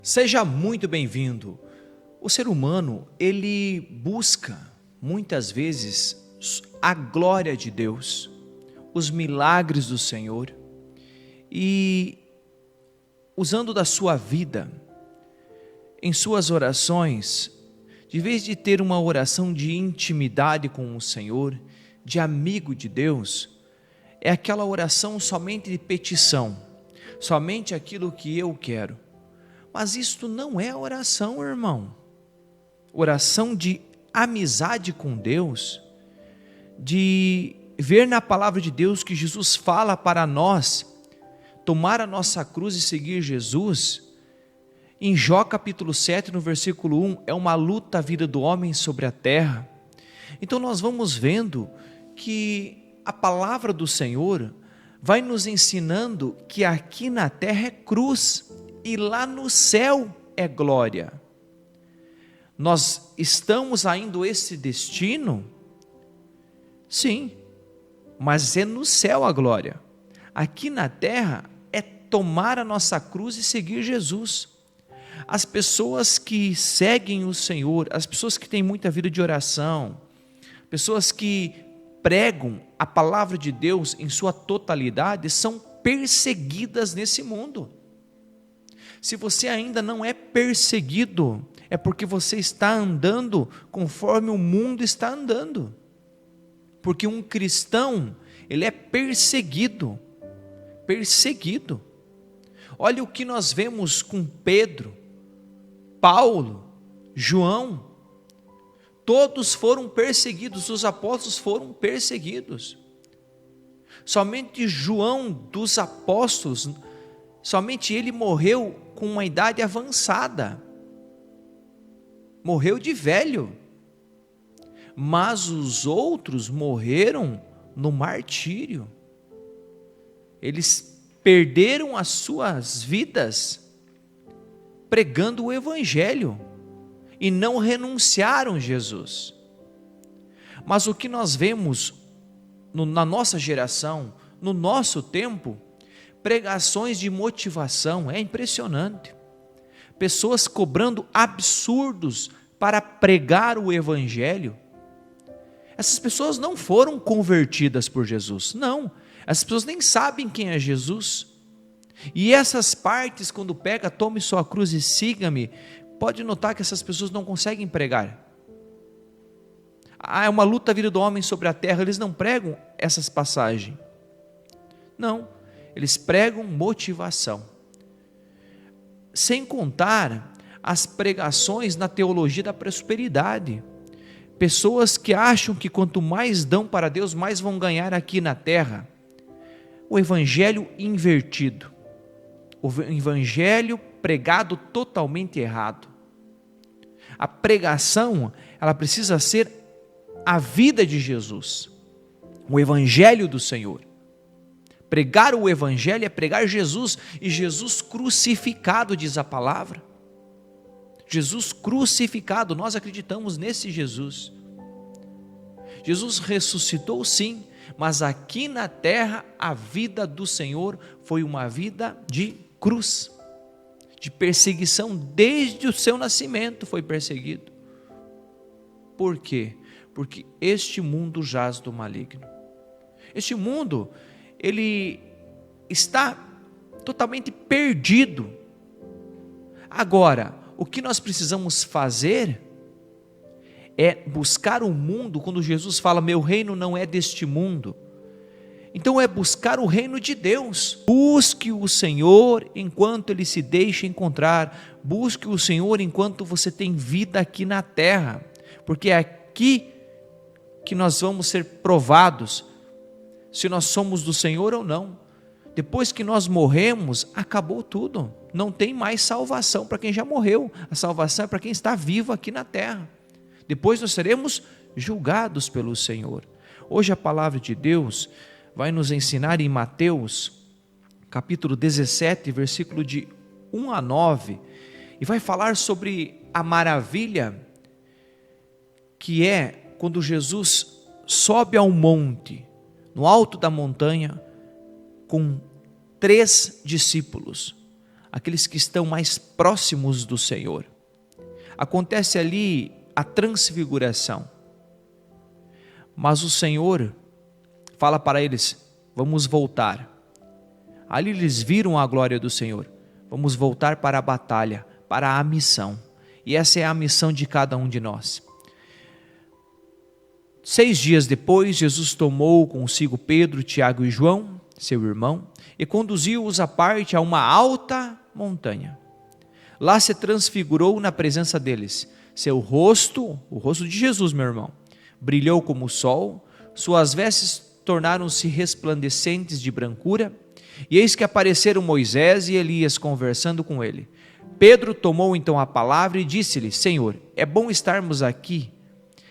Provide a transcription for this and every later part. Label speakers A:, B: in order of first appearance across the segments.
A: Seja muito bem-vindo. O ser humano, ele busca muitas vezes a glória de Deus, os milagres do Senhor, e usando da sua vida, em suas orações, de vez de ter uma oração de intimidade com o Senhor, de amigo de Deus, é aquela oração somente de petição, somente aquilo que eu quero. Mas isto não é oração, irmão. Oração de amizade com Deus, de ver na palavra de Deus que Jesus fala para nós, tomar a nossa cruz e seguir Jesus. Em Jó capítulo 7, no versículo 1, é uma luta a vida do homem sobre a terra. Então nós vamos vendo que a palavra do Senhor vai nos ensinando que aqui na terra é cruz, e lá no céu é glória. Nós estamos ainda esse destino? Sim, mas é no céu a glória. Aqui na terra é tomar a nossa cruz e seguir Jesus. As pessoas que seguem o Senhor, as pessoas que têm muita vida de oração, pessoas que pregam a palavra de Deus em sua totalidade, são perseguidas nesse mundo. Se você ainda não é perseguido, é porque você está andando conforme o mundo está andando. Porque um cristão, ele é perseguido. Perseguido. Olha o que nós vemos com Pedro, Paulo, João. Todos foram perseguidos, os apóstolos foram perseguidos. Somente João dos apóstolos, somente ele morreu com uma idade avançada, morreu de velho, mas os outros morreram no martírio, eles perderam as suas vidas pregando o evangelho e não renunciaram a Jesus. Mas o que nós vemos na nossa geração, no nosso tempo, pregações de motivação, é impressionante. Pessoas cobrando absurdos para pregar o evangelho. Essas pessoas não foram convertidas por Jesus, não. Essas pessoas nem sabem quem é Jesus. E essas partes, quando pega, tome sua cruz e siga-me, pode notar que essas pessoas não conseguem pregar. É uma luta a vida do homem sobre a terra, eles não pregam essas passagens. Não. Eles pregam motivação, sem contar as pregações na teologia da prosperidade. Pessoas que acham que quanto mais dão para Deus, mais vão ganhar aqui na terra. O evangelho invertido, o evangelho pregado totalmente errado. A pregação, ela precisa ser a vida de Jesus, o evangelho do Senhor. Pregar o evangelho é pregar Jesus, e Jesus crucificado, diz a palavra. Jesus crucificado, nós acreditamos nesse Jesus. Jesus ressuscitou sim, mas aqui na terra a vida do Senhor foi uma vida de cruz, de perseguição, desde o seu nascimento foi perseguido. Por quê? Porque este mundo jaz do maligno. Este mundo, ele está totalmente perdido. Agora, o que nós precisamos fazer é buscar o mundo, quando Jesus fala, meu reino não é deste mundo. Então é buscar o reino de Deus. Busque o Senhor enquanto Ele se deixa encontrar. Busque o Senhor enquanto você tem vida aqui na terra. Porque é aqui que nós vamos ser provados, se nós somos do Senhor ou não. Depois que nós morremos, acabou tudo. Não tem mais salvação para quem já morreu. A salvação é para quem está vivo aqui na terra. Depois nós seremos julgados pelo Senhor. Hoje a palavra de Deus vai nos ensinar em Mateus, capítulo 17, versículo de 1 a 9, e vai falar sobre a maravilha que é quando Jesus sobe ao monte, no alto da montanha, com 3 discípulos. aqueles que estão mais próximos do Senhor. Acontece ali a transfiguração, mas o Senhor fala para eles: vamos voltar. Ali eles viram a glória do Senhor. Vamos voltar para a batalha, para a missão. E essa é a missão de cada um de nós. 6 dias depois, Jesus tomou consigo Pedro, Tiago e João, seu irmão, e conduziu-os à parte a uma alta montanha. Lá se transfigurou na presença deles. Seu rosto, o rosto de Jesus, meu irmão, brilhou como o sol, suas vestes tornaram-se resplandecentes de brancura, e eis que apareceram Moisés e Elias conversando com ele. Pedro tomou então a palavra e disse-lhe: Senhor, é bom estarmos aqui.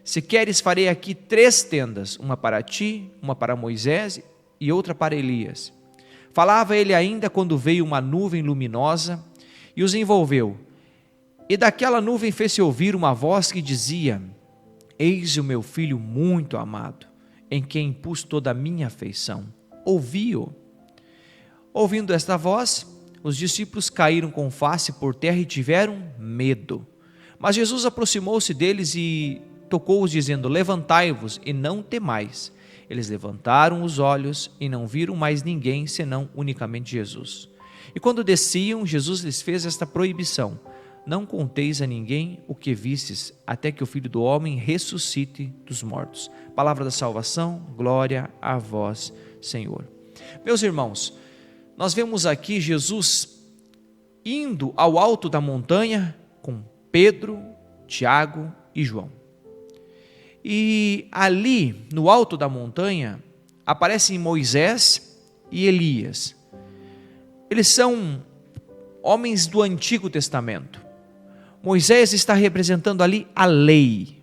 A: Se queres, farei aqui 3 tendas, uma para ti, uma para Moisés e outra para Elias. Falava ele ainda quando veio uma nuvem luminosa e os envolveu. E daquela nuvem fez-se ouvir uma voz que dizia: Eis o meu filho muito amado, em quem pus toda a minha afeição. Ouvi-o. Ouvindo esta voz, os discípulos caíram com face por terra e tiveram medo. Mas Jesus aproximou-se deles e tocou-os, dizendo: Levantai-vos e não temais. Eles levantaram os olhos e não viram mais ninguém, senão unicamente Jesus. E quando desciam, Jesus lhes fez esta proibição: Não conteis a ninguém o que vistes, até que o Filho do Homem ressuscite dos mortos. Palavra da salvação, glória a vós, Senhor. Meus irmãos, nós vemos aqui Jesus indo ao alto da montanha com Pedro, Tiago e João. E ali, no alto da montanha, aparecem Moisés e Elias. Eles são homens do Antigo Testamento. Moisés está representando ali a lei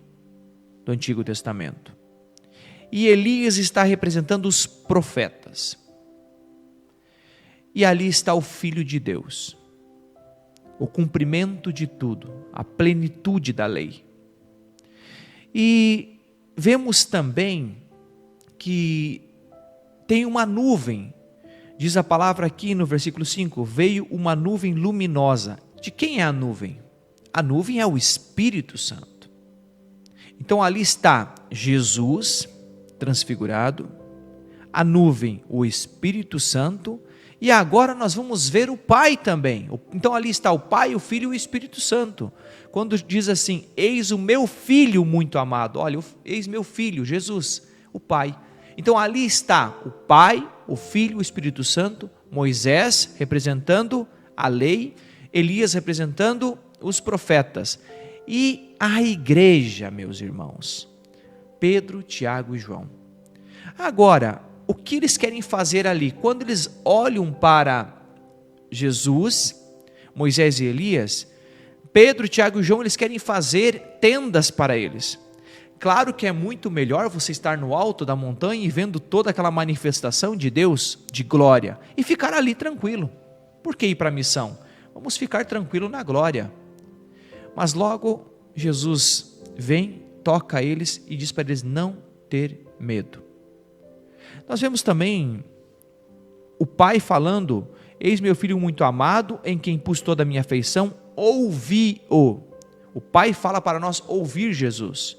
A: do Antigo Testamento. E Elias está representando os profetas. E ali está o Filho de Deus, o cumprimento de tudo, a plenitude da lei. E vemos também que tem uma nuvem, diz a palavra aqui no versículo 5, veio uma nuvem luminosa. De quem é a nuvem? A nuvem é o Espírito Santo. Então ali está Jesus transfigurado, a nuvem, o Espírito Santo, e agora nós vamos ver o Pai também. Então ali está o Pai, o Filho e o Espírito Santo. Quando diz assim: eis o meu Filho muito amado. Olha, eis meu Filho, Jesus, o Pai. Então ali está o Pai, o Filho e o Espírito Santo, Moisés representando a lei, Elias representando os profetas. E a igreja, meus irmãos, Pedro, Tiago e João. Agora, o que eles querem fazer ali? Quando eles olham para Jesus, Moisés e Elias, Pedro, Tiago e João, eles querem fazer tendas para eles. Claro que é muito melhor você estar no alto da montanha e vendo toda aquela manifestação de Deus, de glória, e ficar ali tranquilo. Por que ir para a missão? Vamos ficar tranquilo na glória. Mas logo Jesus vem, toca eles e diz para eles não ter medo. Nós vemos também o Pai falando: eis meu Filho muito amado, em quem pus toda a minha afeição, ouvi-o. O Pai fala para nós ouvir Jesus.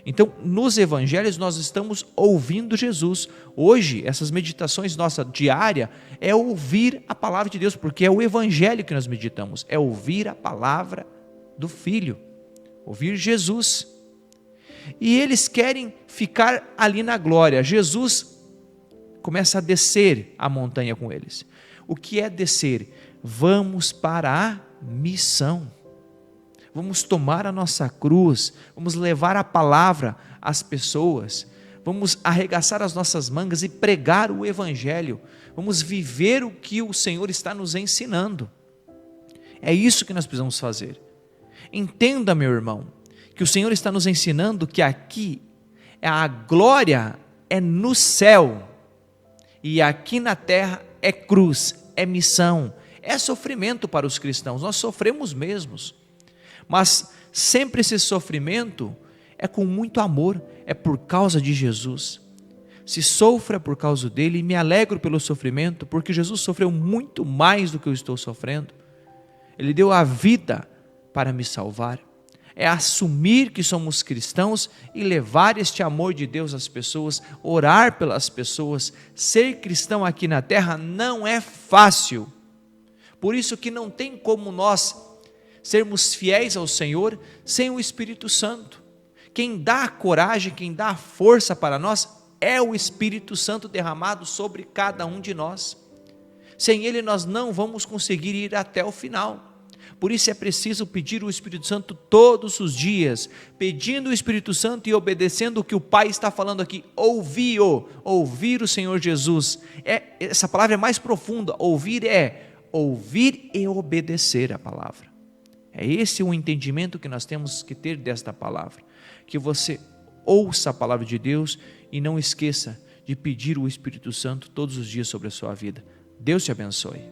A: Então, nos evangelhos nós estamos ouvindo Jesus. Hoje, essas meditações nossa diária é ouvir a palavra de Deus, porque é o evangelho que nós meditamos, é ouvir a palavra do Filho, ouvir Jesus. E eles querem ficar ali na glória. Jesus começa a descer a montanha com eles. O que é descer? Vamos para a missão. Vamos tomar a nossa cruz, vamos levar a palavra às pessoas, vamos arregaçar as nossas mangas e pregar o evangelho, vamos viver o que o Senhor está nos ensinando. É isso que nós precisamos fazer. Entenda, meu irmão, que o Senhor está nos ensinando que aqui a glória é no céu e aqui na terra é cruz, é missão, é sofrimento para os cristãos. Nós sofremos mesmos, mas sempre esse sofrimento é com muito amor, é por causa de Jesus. Se sofra por causa dele, me alegro pelo sofrimento, porque Jesus sofreu muito mais do que eu estou sofrendo. Ele deu a vida para me salvar. É assumir que somos cristãos e levar este amor de Deus às pessoas, orar pelas pessoas. Ser cristão aqui na terra não é fácil. Por isso que não tem como nós sermos fiéis ao Senhor sem o Espírito Santo. Quem dá a coragem, quem dá a força para nós é o Espírito Santo derramado sobre cada um de nós. Sem Ele nós não vamos conseguir ir até o final. Por isso é preciso pedir o Espírito Santo todos os dias, pedindo o Espírito Santo e obedecendo o que o Pai está falando aqui. Ouvir o Senhor Jesus. Essa palavra é mais profunda. Ouvir e obedecer a palavra. É esse o entendimento que nós temos que ter desta palavra. Que você ouça a palavra de Deus e não esqueça de pedir o Espírito Santo todos os dias sobre a sua vida. Deus te abençoe.